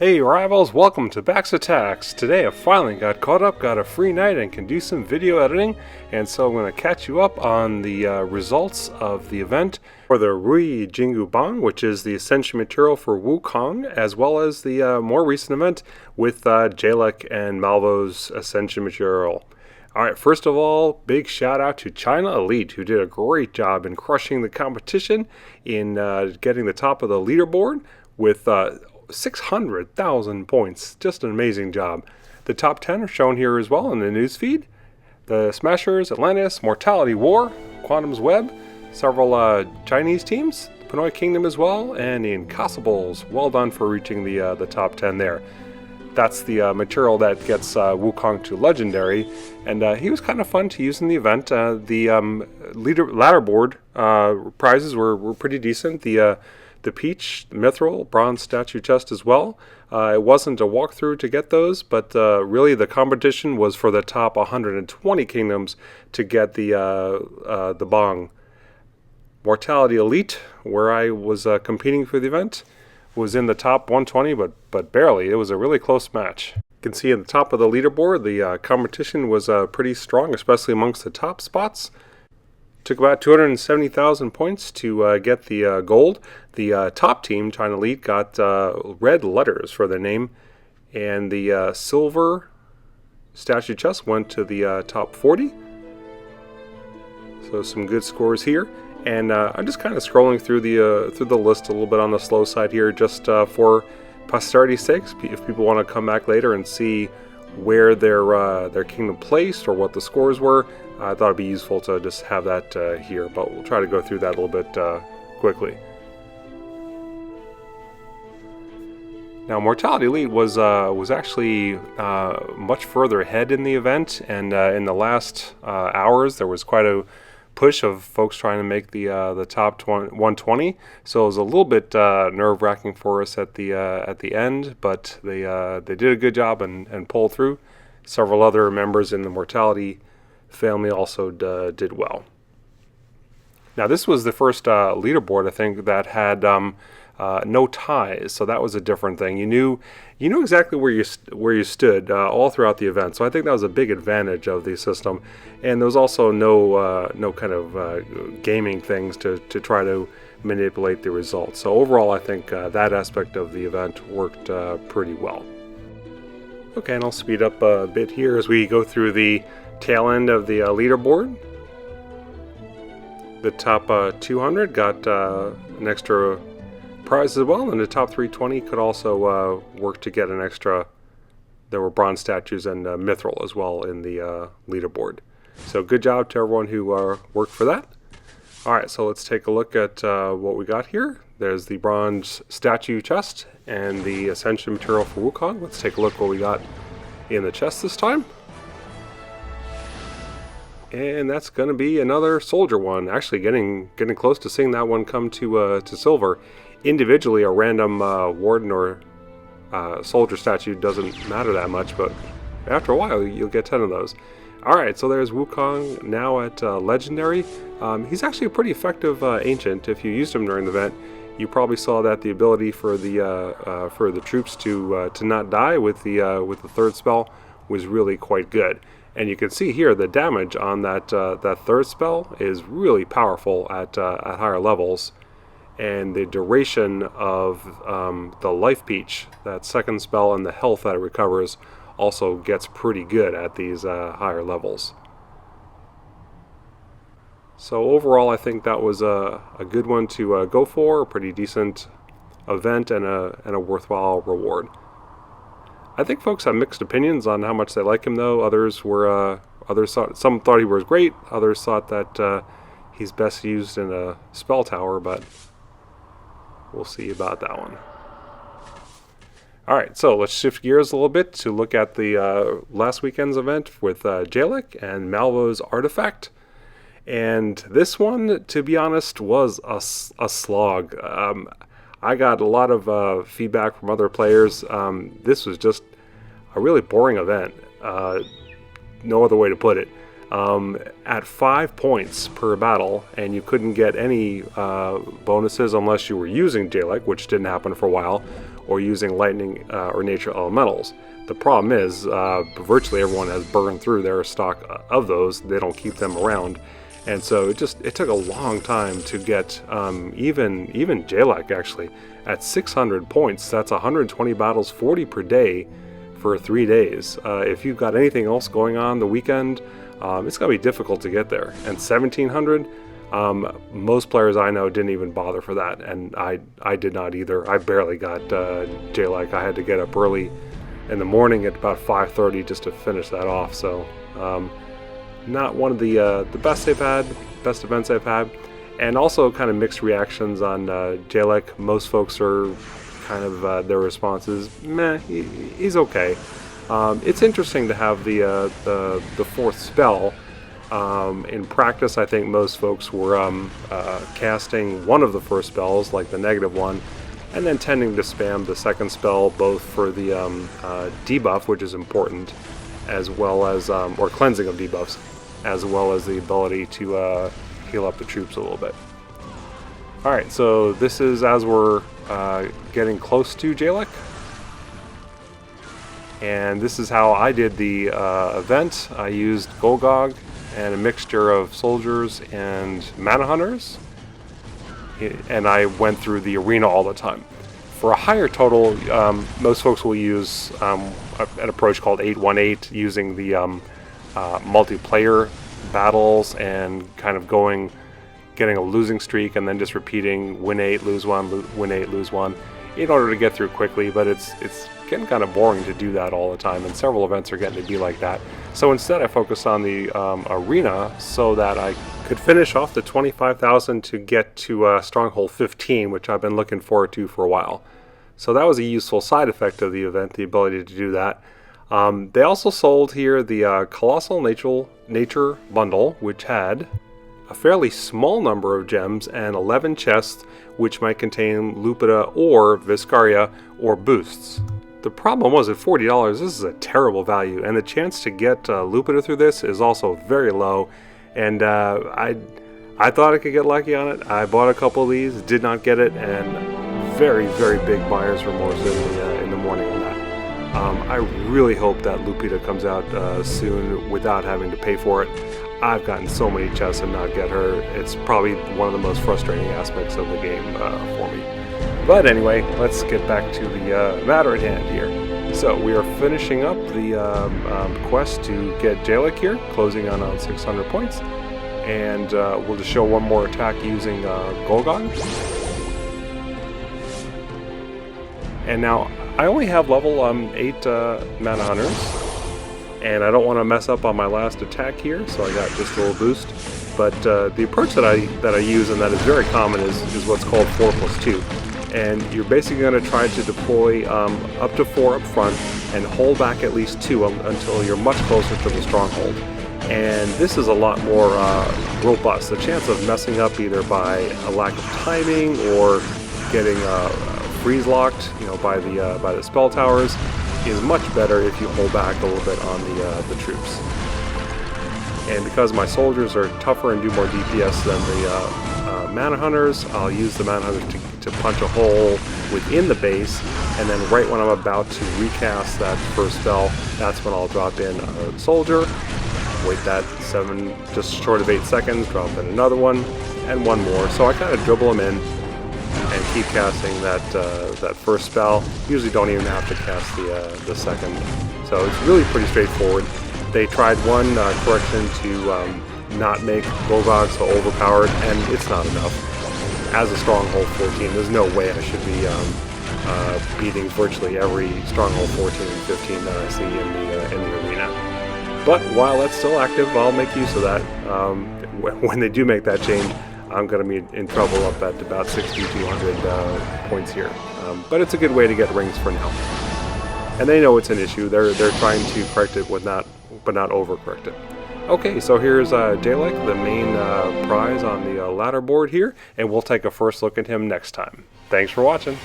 Hey rivals, welcome to Bax Attacks. Today I finally got caught up, got a free night and can do some video editing, and so I'm going to catch you up on the results of the event for the Ruyi Jingu Bang, which is the Ascension material for Wukong, as well as the more recent event with Jaelleck and Malvo's Ascension material. Alright, first of all, big shout out to China Elite, who did a great job in crushing the competition in getting the top of the leaderboard with 600,000 points. Just an amazing job. The top 10 are shown here as well in the news feed. The Smashers, Atlantis, Mortality War, Quantum's Web, several Chinese teams, the Pinoy Kingdom as well, and the Incassables. Well done for reaching the top 10 there. That's the material that gets Wukong to Legendary, and he was kind of fun to use in the event. The ladder board prizes were pretty decent. The Peach, the Mithril, Bronze Statue Chest as well. It wasn't a walkthrough to get those, but really the competition was for the top 120 kingdoms to get the Bang. Mortality Elite, where I was competing for the event, was in the top 120, but barely. It was a really close match. You can see at the top of the leaderboard, the competition was pretty strong, especially amongst the top spots. Took about 270,000 points to get the gold. The top team, China Elite, got red letters for their name, and the silver statue chest went to the top 40. So some good scores here. And I'm just kind of scrolling through the list a little bit on the slow side here, just for posterity's sake. If people want to come back later and see where their kingdom placed or what the scores were, I thought it'd be useful to just have that here. But we'll try to go through that a little bit quickly. Now, Mortality Elite was actually much further ahead in the event, and in the last hours there was quite a push of folks trying to make the top 120. So it was a little bit nerve-wracking for us at the end, but they did a good job and pulled through. Several other members in the Mortality family also did well. Now, this was the first leaderboard, I think, that had no ties, so that was a different thing. You knew exactly where you stood all throughout the event, so I think that was a big advantage of the system. And there was also no kind of gaming things to try to manipulate the results. So overall, I think that aspect of the event worked pretty well. Okay, and I'll speed up a bit here as we go through the tail end of the leaderboard. The top 200 got an extra prize as well, and the top 320 could also work to get an extra. There were bronze statues and mithril as well in the leaderboard. So good job to everyone who worked for that. Alright, so let's take a look at what we got here. There's the bronze statue chest and the Ascension material for Wukong. Let's take a look what we got in the chest this time. And that's going to be another soldier one. Actually getting close to seeing that one come to silver. Individually, a random warden or soldier statue doesn't matter that much, but after a while you'll get 10 of those. Alright, so there's Wukong now at Legendary. He's actually a pretty effective ancient. If you used him during the event, you probably saw that the ability for the troops to not die with the third spell was really quite good. And you can see here the damage on that third spell is really powerful at higher levels. And the duration of the Life Peach, that second spell, and the health that it recovers also gets pretty good at these higher levels. So overall, I think that was a good one to go for, a pretty decent event and a worthwhile reward. I think folks have mixed opinions on how much they like him, though. Some thought he was great, others thought that he's best used in a spell tower, but we'll see about that one. Alright, so let's shift gears a little bit to look at the last weekend's event with Jaelleck and Malvo's Artefact. And this one, to be honest, was a slog. I got a lot of feedback from other players. This was just a really boring event. No other way to put it. At 5 points per battle, and you couldn't get any bonuses unless you were using Jaelleck, which didn't happen for a while, or using lightning or nature elementals. The problem is virtually everyone has burned through their stock of those. They don't keep them around. And so it took a long time to get even Jaelleck actually at 600 points. That's 120 battles, 40 per day for 3 days. If you've got anything else going on the weekend, it's going to be difficult to get there. And 1700, most players I know didn't even bother for that, and I did not either. I barely got Jaelleck. I had to get up early in the morning at about 5:30 just to finish that off. So not one of the best events I've had, and also kind of mixed reactions on Jaelleck. Most folks are kind of their responses, meh, he's okay. It's interesting to have the fourth spell. In practice, I think most folks were casting one of the first spells, like the negative one, and then tending to spam the second spell, both for the debuff, which is important, as well as, or cleansing of debuffs, as well as the ability to heal up the troops a little bit. Alright, so this is as we're getting close to Jaelleck. And this is how I did the event. I used Golgog and a mixture of soldiers and mana hunters, and I went through the arena all the time. For a higher total, most folks will use an approach called 818, using the multiplayer battles and kind of getting a losing streak and then just repeating win 8, lose 1, win 8, lose 1 in order to get through quickly. But it's getting kind of boring to do that all the time, and several events are getting to be like that. So instead I focused on the arena so that I could finish off the 25,000 to get to Stronghold 15, which I've been looking forward to for a while. So that was a useful side effect of the event, the ability to do that. They also sold here the Colossal Nature Bundle, which had a fairly small number of gems and 11 chests, which might contain Lupita or Viscaria or boosts. The problem was at $40, this is a terrible value, and the chance to get Lupita through this is also very low. And I thought I could get lucky on it. I bought a couple of these, did not get it, and very, very big buyer's remorse in the morning on that. I really hope that Lupita comes out soon without having to pay for it. I've gotten so many chests and not get her. It's probably one of the most frustrating aspects of the game for me. But anyway, let's get back to the matter at hand here. So we are finishing up the quest to get Jaelleck here, closing on 600 points. And we'll just show one more attack using Golgog. And now, I only have level 8 mana hunters, and I don't want to mess up on my last attack here, so I got just a little boost. But the approach that I use, and that is very common, is what's called 4+2. And you're basically going to try to deploy up to 4 up front and hold back at least 2 until you're much closer to the stronghold. And this is a lot more robust. The chance of messing up either by a lack of timing or getting freeze locked, by the spell towers, is much better if you hold back a little bit on the troops. And because my soldiers are tougher and do more DPS than the mana hunters, I'll use the mana hunters to punch a hole within the base, and then right when I'm about to recast that first spell, that's when I'll drop in a soldier, wait that just short of 8 seconds, drop in another one, and one more. So I kind of dribble them in and keep casting that first spell. Usually don't even have to cast the second. So it's really pretty straightforward. They tried one correction to not make Golgog so overpowered, and it's not enough. As a Stronghold 14, there's no way I should be beating virtually every Stronghold 14 and 15 that I see in the arena. But while that's still active, I'll make use of that. When they do make that change, I'm going to be in trouble up at about 6,200 points here. But it's a good way to get rings for now. And they know it's an issue. They're trying to correct it but not overcorrect it. Okay, so here's Jaelleck, the main prize on the ladder board here, and we'll take a first look at him next time. Thanks for watching.